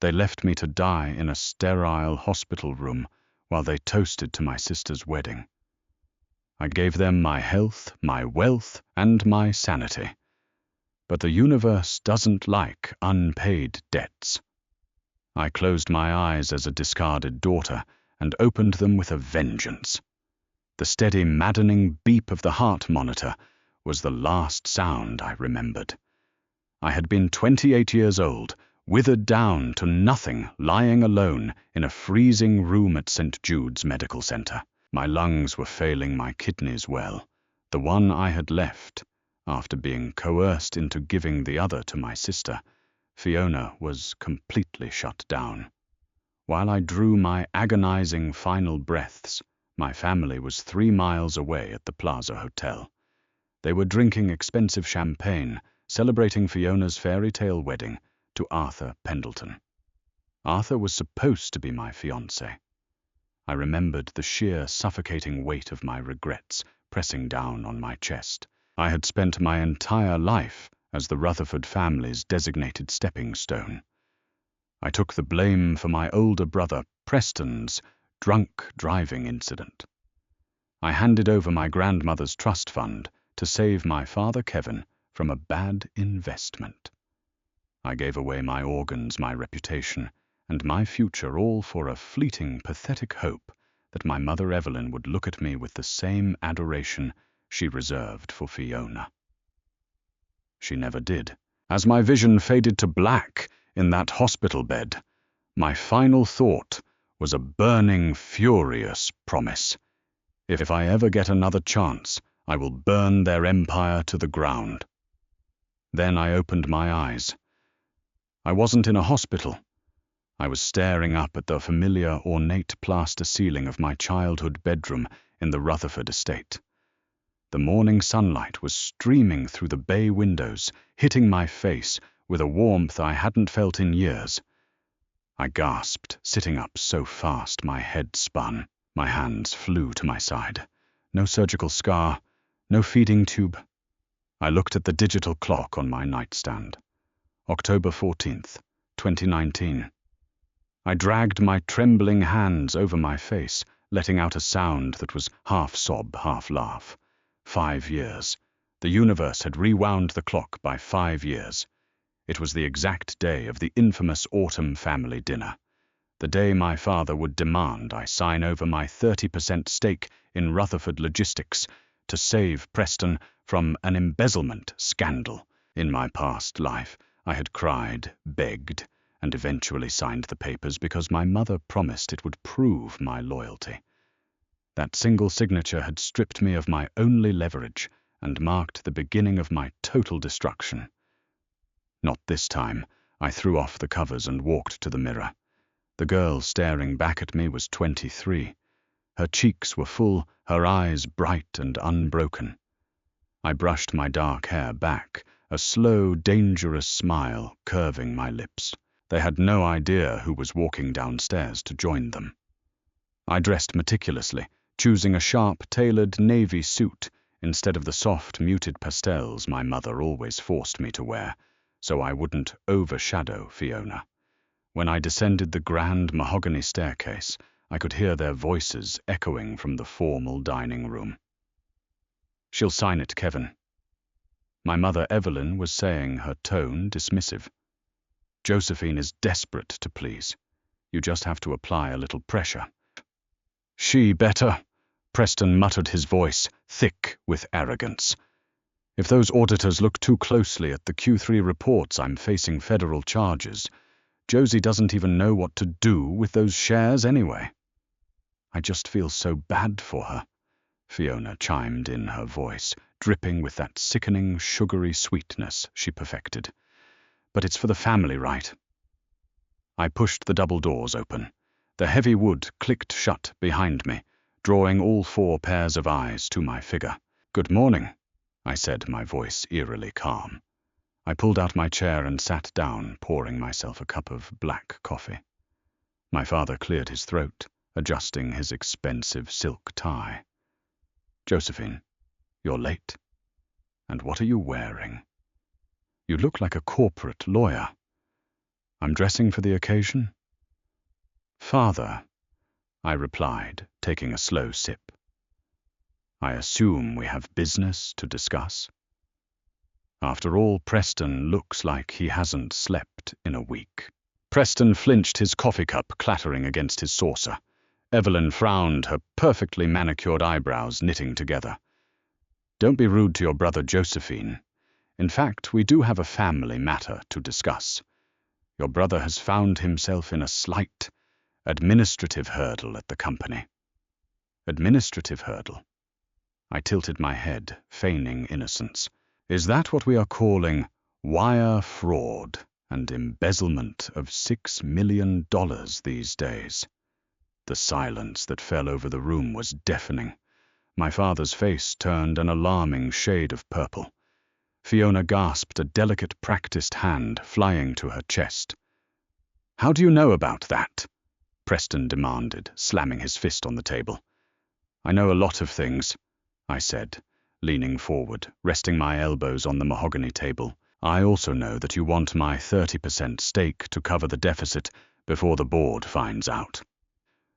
They left me to die in a sterile hospital room while they toasted to my sister's wedding. I gave them my health, my wealth, and my sanity. But the universe doesn't like unpaid debts. I closed my eyes as a discarded daughter and opened them with a vengeance. The steady, maddening beep of the heart monitor was the last sound I remembered. I had been 28 years old, withered down to nothing, lying alone in a freezing room at St. Jude's Medical Center. My lungs were failing my kidneys well, the one I had left, after being coerced into giving the other to my sister. Fiona was completely shut down. While I drew my agonizing final breaths, my family was 3 miles away at the Plaza Hotel. They were drinking expensive champagne, celebrating Fiona's fairy tale wedding to Arthur Pendleton. Arthur was supposed to be my fiancé. I remembered the sheer suffocating weight of my regrets pressing down on my chest. I had spent my entire life as the Rutherford family's designated stepping stone. I took the blame for my older brother Preston's drunk driving incident. I handed over my grandmother's trust fund to save my father Kevin from a bad investment. I gave away my organs, my reputation, and my future, all for a fleeting, pathetic hope that my mother Evelyn would look at me with the same adoration she reserved for Fiona. She never did. As my vision faded to black in that hospital bed, my final thought was a burning, furious promise. If I ever get another chance, I will burn their empire to the ground. Then I opened my eyes. I wasn't in a hospital. I was staring up at the familiar, ornate plaster ceiling of my childhood bedroom in the Rutherford estate. The morning sunlight was streaming through the bay windows, hitting my face with a warmth I hadn't felt in years. I gasped, sitting up so fast my head spun. My hands flew to my side. No surgical scar, no feeding tube. I looked at the digital clock on my nightstand. October 14th, 2019. I dragged my trembling hands over my face, letting out a sound that was half sob, half laugh. 5 years. The universe had rewound the clock by 5 years. It was the exact day of the infamous autumn family dinner. The day my father would demand I sign over my 30% stake in Rutherford Logistics to save Preston from an embezzlement scandal. In my past life, I had cried, begged, and eventually signed the papers because my mother promised it would prove my loyalty. That single signature had stripped me of my only leverage and marked the beginning of my total destruction. Not this time. I threw off the covers and walked to the mirror. The girl staring back at me was 23. Her cheeks were full, her eyes bright and unbroken. I brushed my dark hair back, a slow, dangerous smile curving my lips. They had no idea who was walking downstairs to join them. I dressed meticulously, choosing a sharp, tailored navy suit instead of the soft, muted pastels my mother always forced me to wear, so I wouldn't overshadow Fiona. When I descended the grand mahogany staircase, I could hear their voices echoing from the formal dining room. "She'll sign it, Kevin." My mother Evelyn was saying, her tone dismissive. "Josephine is desperate to please. You just have to apply a little pressure." "She better," Preston muttered, his voice thick with arrogance. "If those auditors look too closely at the Q3 reports, I'm facing federal charges. Josie doesn't even know what to do with those shares anyway." "I just feel so bad for her," Fiona chimed in, her voice dripping with that sickening, sugary sweetness she perfected. "But it's for the family, right?" I pushed the double doors open. The heavy wood clicked shut behind me, drawing all 4 pairs of eyes to my figure. "Good morning," I said, my voice eerily calm. I pulled out my chair and sat down, pouring myself a cup of black coffee. My father cleared his throat, adjusting his expensive silk tie. "Josephine, you're late. And what are you wearing? You look like a corporate lawyer." I'm dressing for the occasion." "Father," I replied, taking a slow sip. "I assume we have business to discuss. After all, Preston looks like he hasn't slept in a week." Preston flinched, his coffee cup clattering against his saucer. Evelyn frowned, her perfectly manicured eyebrows knitting together. "Don't be rude to your brother Josephine. In fact, we do have a family matter to discuss. Your brother has found himself in a slight administrative hurdle at the company." "Administrative hurdle?" I tilted my head, feigning innocence. "Is that what we are calling wire fraud and embezzlement of $6 million these days?" The silence that fell over the room was deafening. My father's face turned an alarming shade of purple. Fiona gasped, a delicate, practiced hand flying to her chest. "How do you know about that?" Preston demanded, slamming his fist on the table. "I know a lot of things," I said, leaning forward, resting my elbows on the mahogany table. "I also know that you want my 30% stake to cover the deficit before the board finds out.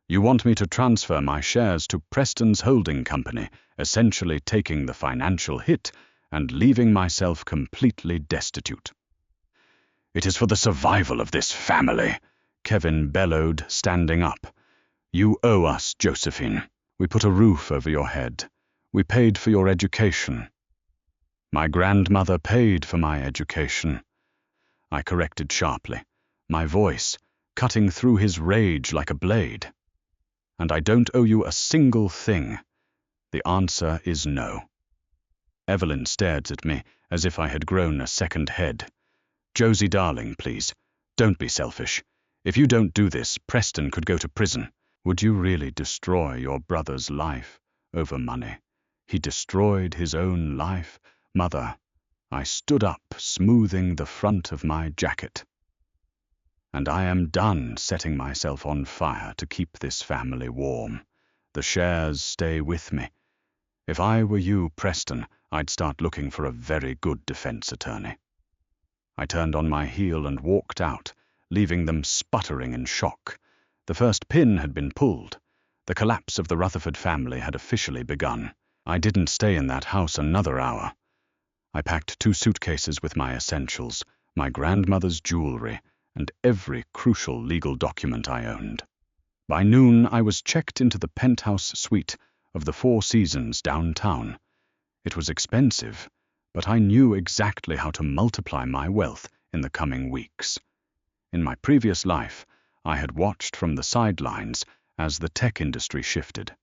You want me to transfer my shares to Preston's holding company, essentially taking the financial hit and leaving myself completely destitute." "It is for the survival of this family," Kevin bellowed, standing up. "You owe us, Josephine. We put a roof over your head. We paid for your education." "My grandmother paid for my education," I corrected sharply, my voice cutting through his rage like a blade. "And I don't owe you a single thing. The answer is no." Evelyn stared at me as if I had grown a second head. "Josie, darling, please, don't be selfish. If you don't do this, Preston could go to prison." "Would you really destroy your brother's life over money? He destroyed his own life." "Mother," I stood up, smoothing the front of my jacket. "And I am done setting myself on fire to keep this family warm. The shares stay with me. If I were you, Preston, I'd start looking for a very good defense attorney." I turned on my heel and walked out, leaving them sputtering in shock. The first pin had been pulled. The collapse of the Rutherford family had officially begun. I didn't stay in that house another hour. I packed 2 suitcases with my essentials, my grandmother's jewelry, and every crucial legal document I owned. By noon, I was checked into the penthouse suite of the Four Seasons downtown. It was expensive, but I knew exactly how to multiply my wealth in the coming weeks. In my previous life, I had watched from the sidelines as the tech industry shifted.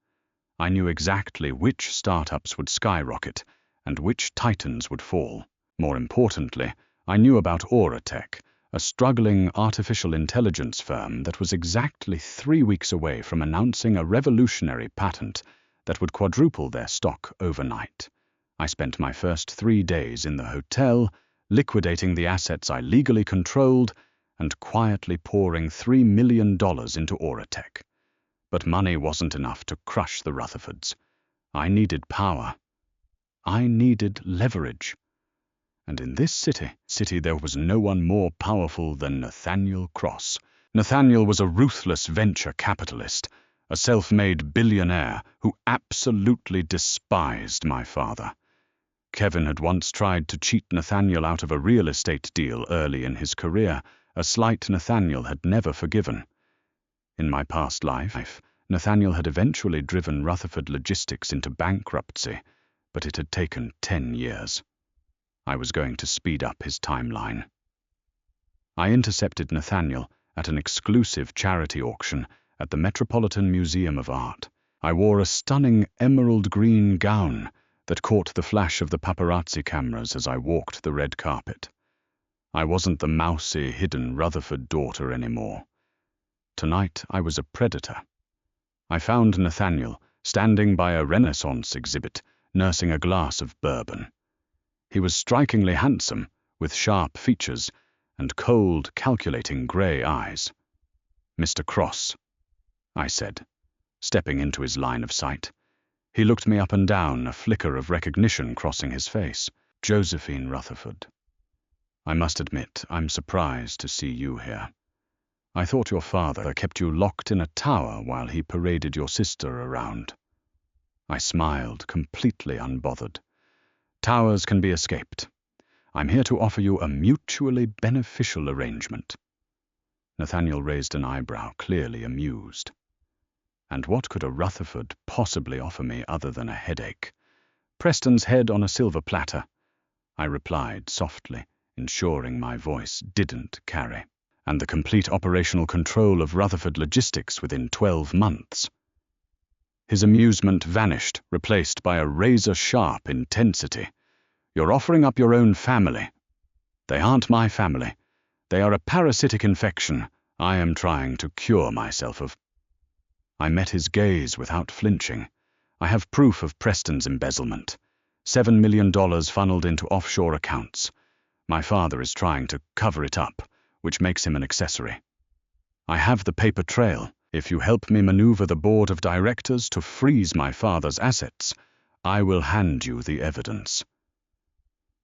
I knew exactly which startups would skyrocket and which titans would fall. More importantly, I knew about Auratech, a struggling artificial intelligence firm that was exactly 3 weeks away from announcing a revolutionary patent that would quadruple their stock overnight. I spent my first 3 days in the hotel, liquidating the assets I legally controlled and quietly pouring $3 million into Auratech. But money wasn't enough to crush the Rutherfords. I needed power. I needed leverage. And in this city there was no one more powerful than Nathaniel Cross. Nathaniel was a ruthless venture capitalist, a self-made billionaire who absolutely despised my father. Kevin had once tried to cheat Nathaniel out of a real estate deal early in his career, a slight Nathaniel had never forgiven. In my past life, Nathaniel had eventually driven Rutherford Logistics into bankruptcy, but it had taken 10 years. I was going to speed up his timeline. I intercepted Nathaniel at an exclusive charity auction at the Metropolitan Museum of Art. I wore a stunning emerald green gown that caught the flash of the paparazzi cameras as I walked the red carpet. I wasn't the mousy, hidden Rutherford daughter anymore. Tonight I was a predator. I found Nathaniel standing by a Renaissance exhibit, nursing a glass of bourbon. He was strikingly handsome, with sharp features and cold, calculating grey eyes. "Mr. Cross," I said, stepping into his line of sight. He looked me up and down, a flicker of recognition crossing his face. "Josephine Rutherford." I must admit, I'm surprised to see you here. I thought your father kept you locked in a tower while he paraded your sister around. I smiled, completely unbothered. Towers can be escaped. I'm here to offer you a mutually beneficial arrangement. Nathaniel raised an eyebrow, clearly amused. And what could a Rutherford possibly offer me other than a headache? Preston's head on a silver platter, I replied softly, ensuring my voice didn't carry. And the complete operational control of Rutherford logistics within 12 months. His amusement vanished, replaced by a razor-sharp intensity. You're offering up your own family. They aren't my family. They are a parasitic infection I am trying to cure myself of. I met his gaze without flinching. I have proof of Preston's embezzlement. $7 million funneled into offshore accounts. My father is trying to cover it up, which makes him an accessory. I have the paper trail. If you help me maneuver the board of directors to freeze my father's assets, I will hand you the evidence.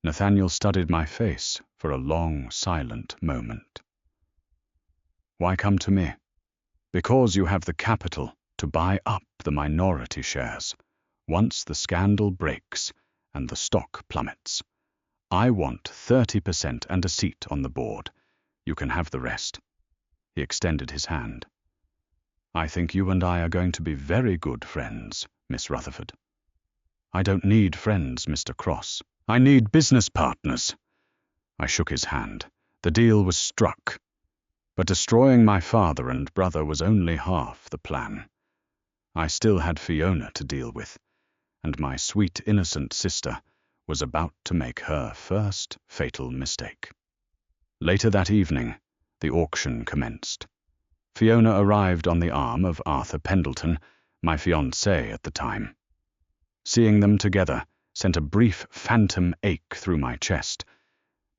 Nathaniel studied my face for a long, silent moment. Why come to me? Because you have the capital to buy up the minority shares, once the scandal breaks and the stock plummets. I want 30% and a seat on the board. You can have the rest. He extended his hand. I think you and I are going to be very good friends, Miss Rutherford. I don't need friends, Mr. Cross. I need business partners. I shook his hand. The deal was struck. But destroying my father and brother was only half the plan. I still had Fiona to deal with, and my sweet, innocent sister was about to make her first fatal mistake. Later that evening, the auction commenced. Fiona arrived on the arm of Arthur Pendleton, my fiancé at the time. Seeing them together sent a brief phantom ache through my chest,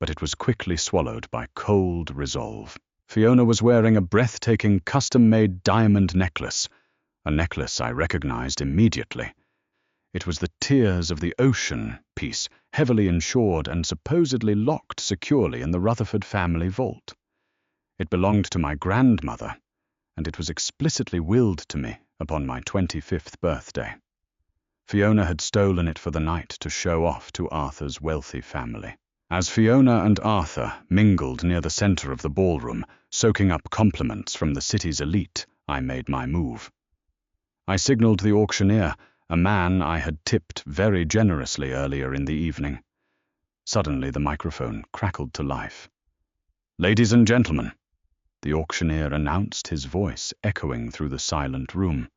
but it was quickly swallowed by cold resolve. Fiona was wearing a breathtaking custom-made diamond necklace, a necklace I recognized immediately. It was the Tears of the Ocean piece, heavily insured and supposedly locked securely in the Rutherford family vault. It belonged to my grandmother, and it was explicitly willed to me upon my 25th birthday. Fiona had stolen it for the night to show off to Arthur's wealthy family. As Fiona and Arthur mingled near the center of the ballroom, soaking up compliments from the city's elite, I made my move. I signaled the auctioneer, a man I had tipped very generously earlier in the evening. Suddenly the microphone crackled to life. "Ladies and gentlemen," the auctioneer announced, his voice echoing through the silent room.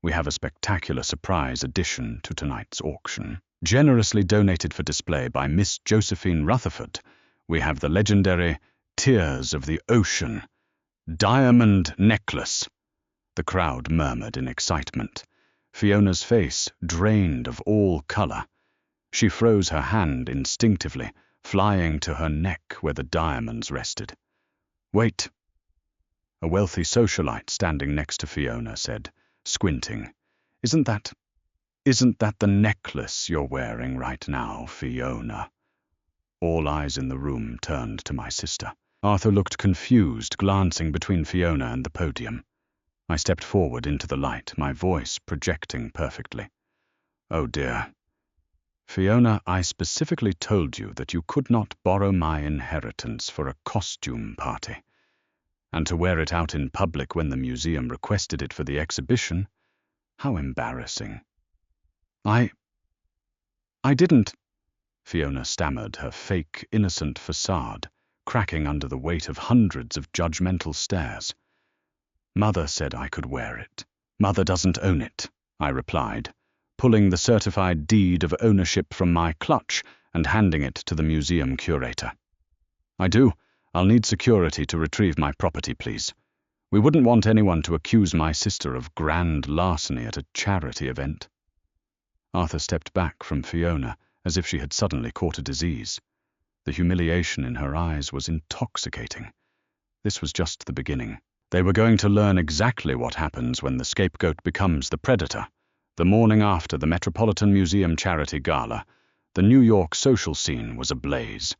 "We have a spectacular surprise addition to tonight's auction. Generously donated for display by Miss Josephine Rutherford, we have the legendary Tears of the Ocean diamond necklace." The crowd murmured in excitement. Fiona's face drained of all color. She froze her hand instinctively, flying to her neck where the diamonds rested. "Wait." A wealthy socialite standing next to Fiona said, squinting, Isn't that the necklace you're wearing right now, Fiona?" All eyes in the room turned to my sister. Arthur looked confused, glancing between Fiona and the podium. I stepped forward into the light, my voice projecting perfectly. "Oh dear. Fiona, I specifically told you that you could not borrow my inheritance for a costume party. And to wear it out in public when the museum requested it for the exhibition? How embarrassing." I didn't," Fiona stammered, her fake, innocent facade cracking under the weight of hundreds of judgmental stares. "Mother said I could wear it. Mother doesn't own it," I replied, pulling the certified deed of ownership from my clutch and handing it to the museum curator. "I do. I'll need security to retrieve my property, please. We wouldn't want anyone to accuse my sister of grand larceny at a charity event." Arthur stepped back from Fiona as if she had suddenly caught a disease. The humiliation in her eyes was intoxicating. This was just the beginning. They were going to learn exactly what happens when the scapegoat becomes the predator. The morning after the Metropolitan Museum Charity Gala, the New York social scene was ablaze.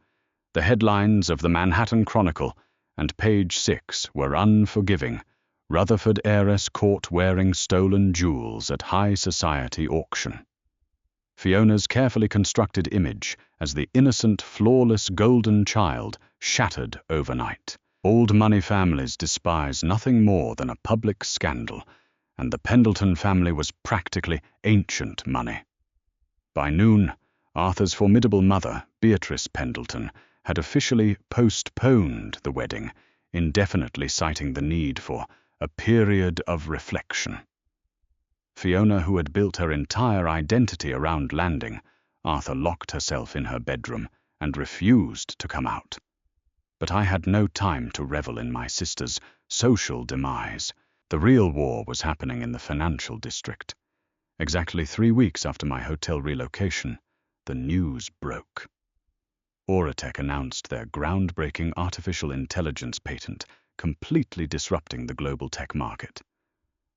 The headlines of the Manhattan Chronicle and page 6 were unforgiving. Rutherford heiress caught wearing stolen jewels at high society auction. Fiona's carefully constructed image as the innocent, flawless golden child shattered overnight. Old money families despise nothing more than a public scandal, and the Pendleton family was practically ancient money. By noon, Arthur's formidable mother, Beatrice Pendleton, had officially postponed the wedding, indefinitely citing the need for a period of reflection. Fiona, who had built her entire identity around landing, Arthur locked herself in her bedroom and refused to come out. But I had no time to revel in my sister's social demise. The real war was happening in the financial district. Exactly 3 weeks after my hotel relocation, the news broke. Auratech announced their groundbreaking artificial intelligence patent, completely disrupting the global tech market.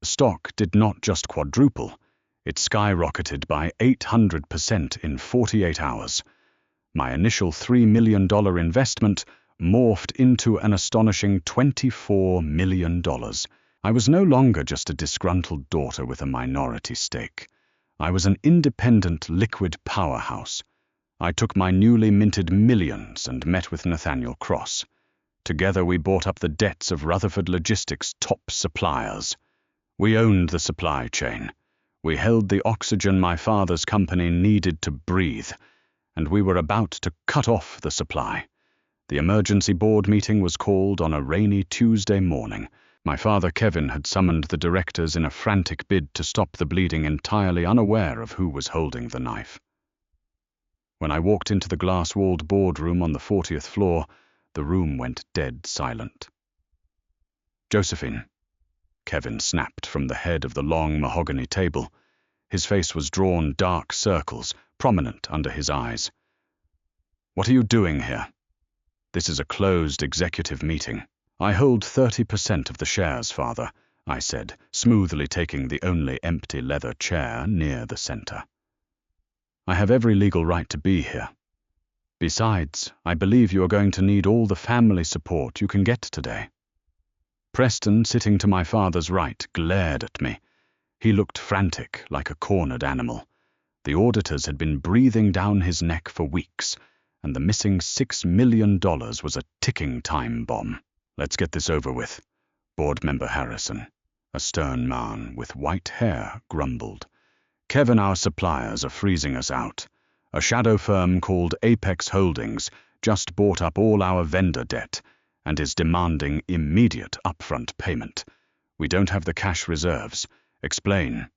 The stock did not just quadruple, it skyrocketed by 800% in 48 hours. My initial $3 million investment morphed into an astonishing $24 million. I was no longer just a disgruntled daughter with a minority stake. I was an independent liquid powerhouse. I took my newly minted millions and met with Nathaniel Cross. Together we bought up the debts of Rutherford Logistics' top suppliers. We owned the supply chain. We held the oxygen my father's company needed to breathe, and we were about to cut off the supply. The emergency board meeting was called on a rainy Tuesday morning. My father, Kevin, had summoned the directors in a frantic bid to stop the bleeding, entirely unaware of who was holding the knife. When I walked into the glass-walled boardroom on the 40th floor, the room went dead silent. "Josephine," Kevin snapped from the head of the long mahogany table. His face was drawn dark circles, prominent under his eyes. "What are you doing here? This is a closed executive meeting." "I hold 30% of the shares, Father," I said, smoothly taking the only empty leather chair near the center. "I have every legal right to be here. Besides, I believe you are going to need all the family support you can get today." Preston, sitting to my father's right, glared at me. He looked frantic, like a cornered animal. The auditors had been breathing down his neck for weeks, and the missing $6 million was a ticking time bomb. "Let's get this over with," Board Member Harrison, a stern man with white hair, grumbled. "Kevin, our suppliers are freezing us out. A shadow firm called Apex Holdings just bought up all our vendor debt and is demanding immediate upfront payment. We don't have the cash reserves. Explain."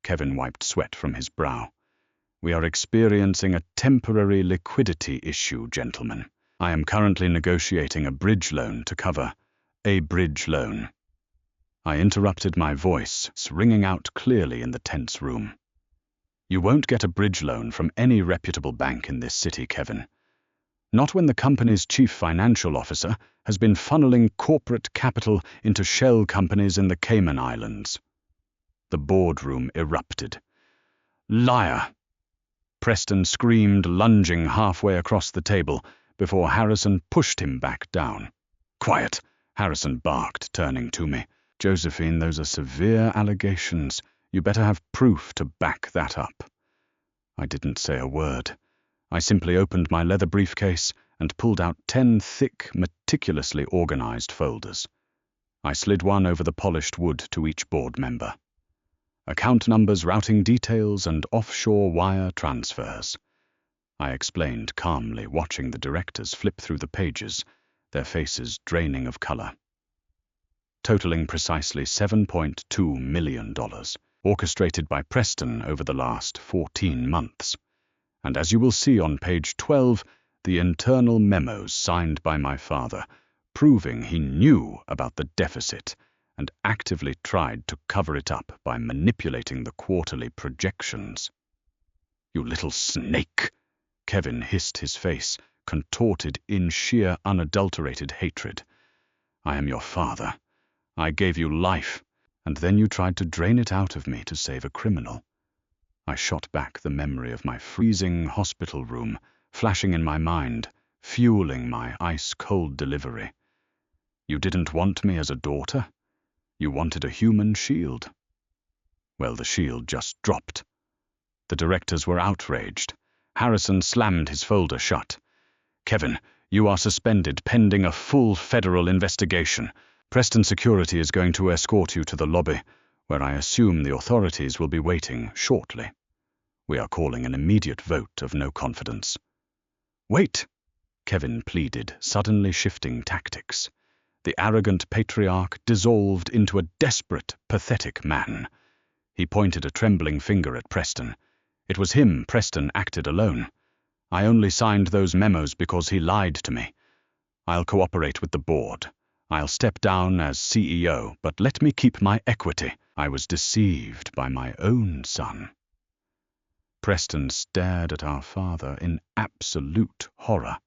Kevin wiped sweat from his brow. "We are experiencing a temporary liquidity issue, gentlemen. I am currently negotiating a bridge loan to cover a bridge loan." I interrupted, my voice ringing out clearly in the tense room. "You won't get a bridge loan from any reputable bank in this city, Kevin. Not when the company's chief financial officer has been funneling corporate capital into shell companies in the Cayman Islands." The boardroom erupted. "Liar!" Preston screamed, lunging halfway across the table before Harrison pushed him back down. "Quiet," Harrison barked, turning to me. "Josephine, those are severe allegations. You better have proof to back that up." I didn't say a word. I simply opened my leather briefcase and pulled out 10 thick, meticulously organized folders. I slid one over the polished wood to each board member. Account numbers, routing details, and offshore wire transfers. I explained calmly, watching the directors flip through the pages, their faces draining of color. Totaling precisely $7.2 million, orchestrated by Preston over the last 14 months. And as you will see on page 12, the internal memos signed by my father, proving he knew about the deficit and actively tried to cover it up by manipulating the quarterly projections. "You little snake!" Kevin hissed, his face contorted in sheer unadulterated hatred. "I am your father. I gave you life, and then you tried to drain it out of me to save a criminal." I shot back the memory of my freezing hospital room, flashing in my mind, fueling my ice-cold delivery. You didn't want me as a daughter. You wanted a human shield. Well, the shield just dropped. The directors were outraged. Harrison slammed his folder shut. Kevin, you are suspended pending a full federal investigation. Preston Security is going to escort you to the lobby, where I assume the authorities will be waiting shortly. We are calling an immediate vote of no confidence. Wait, Kevin pleaded, suddenly shifting tactics. The arrogant patriarch dissolved into a desperate, pathetic man. He pointed a trembling finger at Preston. It was him Preston acted alone. I only signed those memos because he lied to me. I'll cooperate with the board. I'll step down as CEO, but let me keep my equity. I was deceived by my own son. Preston stared at our father in absolute horror.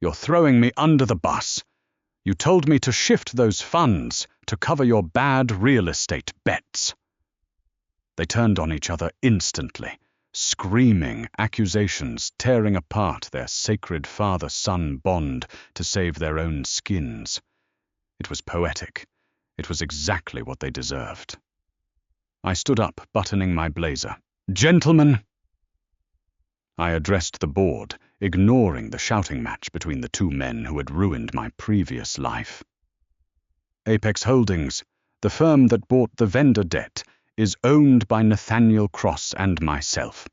You're throwing me under the bus. You told me to shift those funds to cover your bad real estate bets. They turned on each other instantly, screaming accusations, tearing apart their sacred father-son bond to save their own skins. It was poetic. It was exactly what they deserved. I stood up, buttoning my blazer. Gentlemen, I addressed the board, ignoring the shouting match between the two men who had ruined my previous life. Apex Holdings, the firm that bought the vendor debt, is owned by Nathaniel Cross and myself.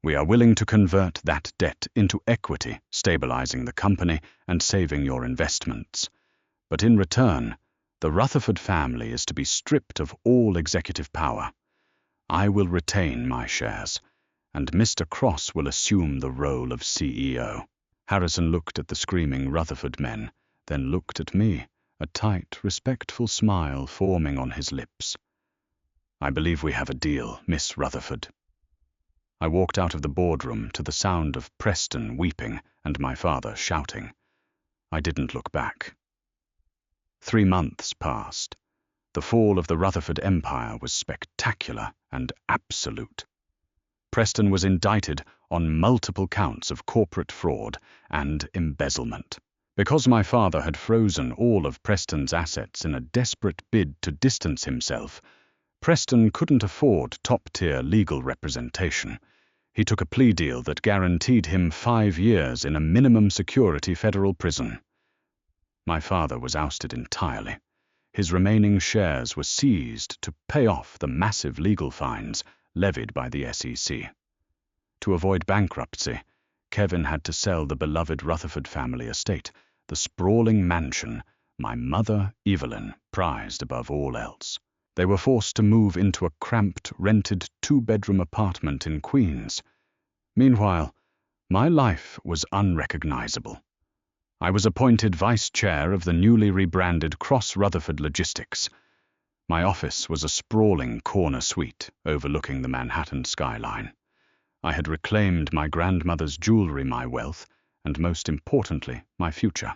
We are willing to convert that debt into equity, stabilizing the company and saving your investments. But in return, the Rutherford family is to be stripped of all executive power. I will retain my shares, and Mr. Cross will assume the role of CEO. Harrison looked at the screaming Rutherford men, then looked at me, a tight, respectful smile forming on his lips. I believe we have a deal, Miss Rutherford. I walked out of the boardroom to the sound of Preston weeping and my father shouting. I didn't look back. 3 months passed. The fall of the Rutherford Empire was spectacular and absolute. Preston was indicted on multiple counts of corporate fraud and embezzlement. Because my father had frozen all of Preston's assets in a desperate bid to distance himself, Preston couldn't afford top-tier legal representation. He took a plea deal that guaranteed him 5 years in a minimum security federal prison. My father was ousted entirely. His remaining shares were seized to pay off the massive legal fines levied by the SEC. To avoid bankruptcy, Kevin had to sell the beloved Rutherford family estate, the sprawling mansion my mother, Evelyn, prized above all else. They were forced to move into a cramped, rented 2-bedroom apartment in Queens. Meanwhile, my life was unrecognizable. I was appointed vice chair of the newly rebranded Cross Rutherford Logistics. My office was a sprawling corner suite overlooking the Manhattan skyline. I had reclaimed my grandmother's jewelry, my wealth, and most importantly, my future.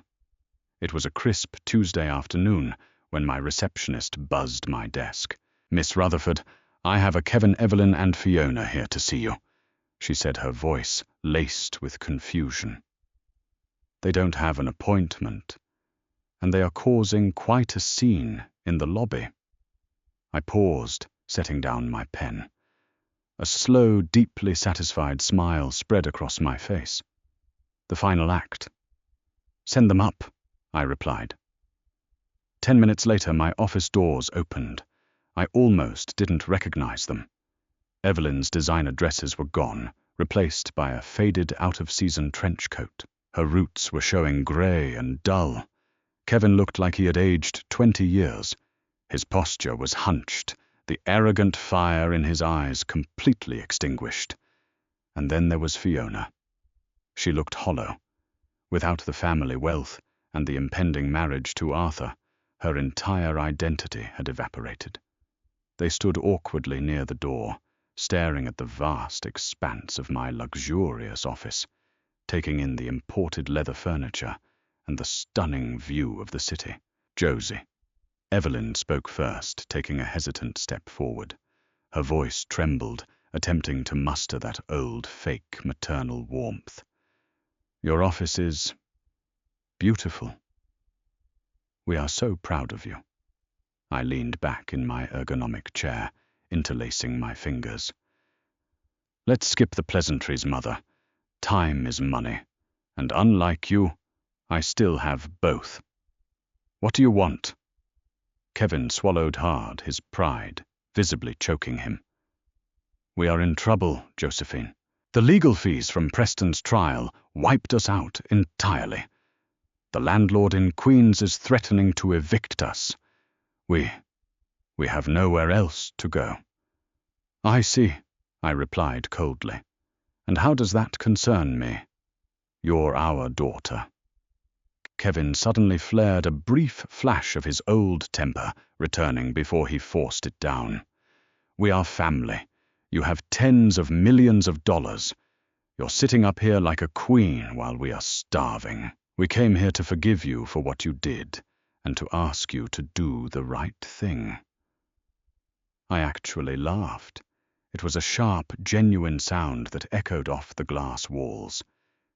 It was a crisp Tuesday afternoon when my receptionist buzzed my desk. Miss Rutherford, I have a Kevin, Evelyn, and Fiona here to see you, she said, her voice laced with confusion. They don't have an appointment, and they are causing quite a scene in the lobby. I paused, setting down my pen. A slow, deeply satisfied smile spread across my face. The final act. Send them up, I replied. 10 minutes later, my office doors opened. I almost didn't recognize them. Evelyn's designer dresses were gone, replaced by a faded, out-of-season trench coat. Her roots were showing grey and dull. Kevin looked like he had aged 20 years. His posture was hunched, the arrogant fire in his eyes completely extinguished. And then there was Fiona. She looked hollow. Without the family wealth and the impending marriage to Arthur, her entire identity had evaporated. They stood awkwardly near the door, staring at the vast expanse of my luxurious office, taking in the imported leather furniture and the stunning view of the city. Josie. Evelyn spoke first, taking a hesitant step forward. Her voice trembled, attempting to muster that old, fake maternal warmth. Your office is beautiful. We are so proud of you. I leaned back in my ergonomic chair, interlacing my fingers. Let's skip the pleasantries, Mother. Time is money, and unlike you, I still have both. What do you want? Kevin swallowed hard, his pride visibly choking him. We are in trouble, Josephine. The legal fees from Preston's trial wiped us out entirely. The landlord in Queens is threatening to evict us. We have nowhere else to go. I see, I replied coldly. And how does that concern me? You're our daughter. Kevin suddenly flared a brief flash of his old temper, returning before he forced it down. We are family. You have tens of millions of dollars. You're sitting up here like a queen while we are starving. We came here to forgive you for what you did, and to ask you to do the right thing. I actually laughed. It was a sharp, genuine sound that echoed off the glass walls.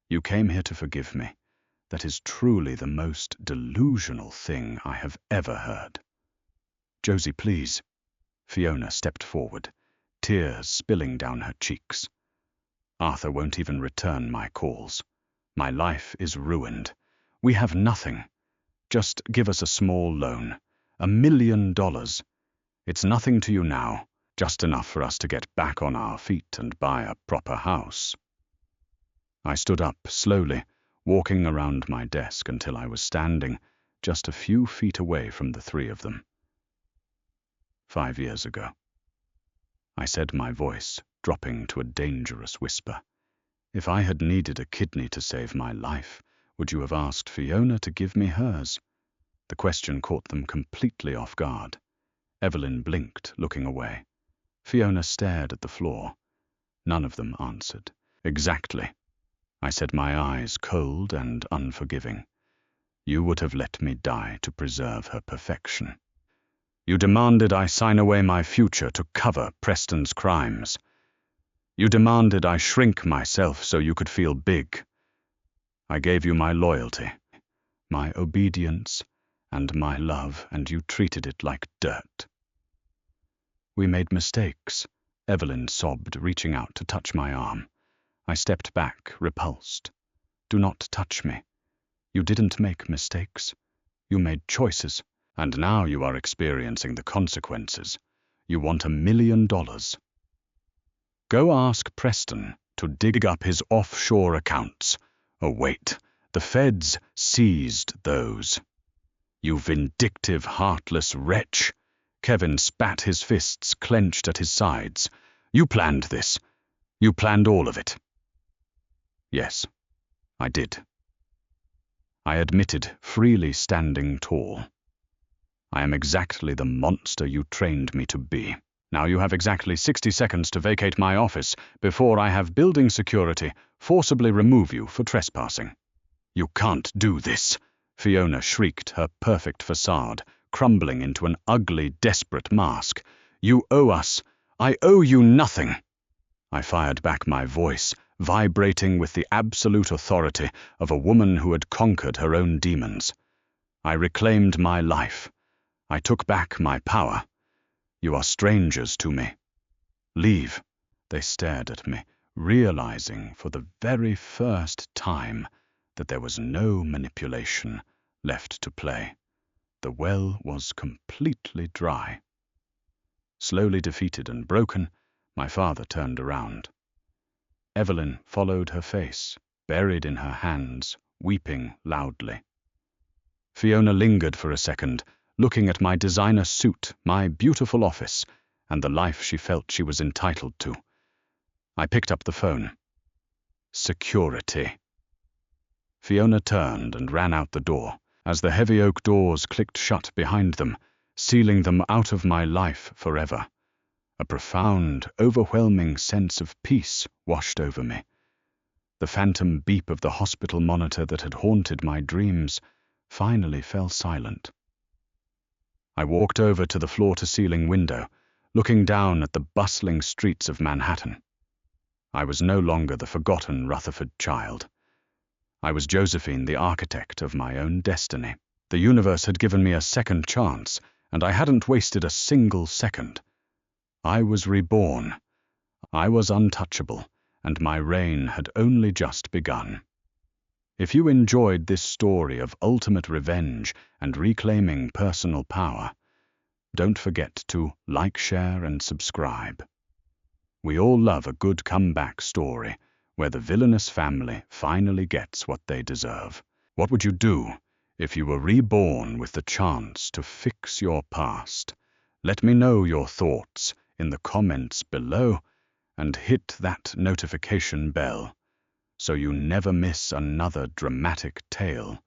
You came here to forgive me. That is truly the most delusional thing I have ever heard. Josie, please. Fiona stepped forward, tears spilling down her cheeks. Arthur won't even return my calls. My life is ruined. We have nothing. Just give us a small loan. $1 million. It's nothing to you now, just enough for us to get back on our feet and buy a proper house. I stood up slowly, walking around my desk until I was standing just a few feet away from the three of them. 5 years ago. I said, my voice dropping to a dangerous whisper. If I had needed a kidney to save my life, would you have asked Fiona to give me hers? The question caught them completely off guard. Evelyn blinked, looking away. Fiona stared at the floor. None of them answered. Exactly. I said, my eyes cold and unforgiving. You would have let me die to preserve her perfection. You demanded I sign away my future to cover Preston's crimes. You demanded I shrink myself so you could feel big. I gave you my loyalty, my obedience, and my love, and you treated it like dirt. We made mistakes, Evelyn sobbed, reaching out to touch my arm. I stepped back, repulsed. Do not touch me. You didn't make mistakes. You made choices, and now you are experiencing the consequences. You want $1 million. Go ask Preston to dig up his offshore accounts. Oh, wait, the feds seized those. You vindictive, heartless wretch. Kevin spat his fists clenched at his sides. You planned this. You planned all of it. Yes, I did. I admitted, freely standing tall. I am exactly the monster you trained me to be. Now you have exactly 60 seconds to vacate my office before I have building security forcibly remove you for trespassing. You can't do this, Fiona shrieked, her perfect facade crumbling into an ugly, desperate mask. You owe us. I owe you nothing. I fired back, my voice vibrating with the absolute authority of a woman who had conquered her own demons. I reclaimed my life. I took back my power. You are strangers to me. Leave. They stared at me, realizing for the very first time that there was no manipulation left to play. The well was completely dry. Slowly defeated and broken, my father turned around. Evelyn followed her face, buried in her hands, weeping loudly. Fiona lingered for a second, looking at my designer suit, my beautiful office, and the life she felt she was entitled to. I picked up the phone. Security. Fiona turned and ran out the door, as the heavy oak doors clicked shut behind them, sealing them out of my life forever. A profound, overwhelming sense of peace washed over me. The phantom beep of the hospital monitor that had haunted my dreams finally fell silent. I walked over to the floor-to-ceiling window, looking down at the bustling streets of Manhattan. I was no longer the forgotten Rutherford child. I was Josephine, the architect of my own destiny. The universe had given me a second chance, and I hadn't wasted a single second. I was reborn. I was untouchable, and my reign had only just begun. If you enjoyed this story of ultimate revenge and reclaiming personal power, don't forget to like, share, and subscribe. We all love a good comeback story where the villainous family finally gets what they deserve. What would you do if you were reborn with the chance to fix your past? Let me know your thoughts in the comments below, and hit that notification bell so you never miss another dramatic tale.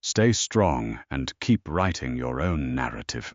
Stay strong and keep writing your own narrative.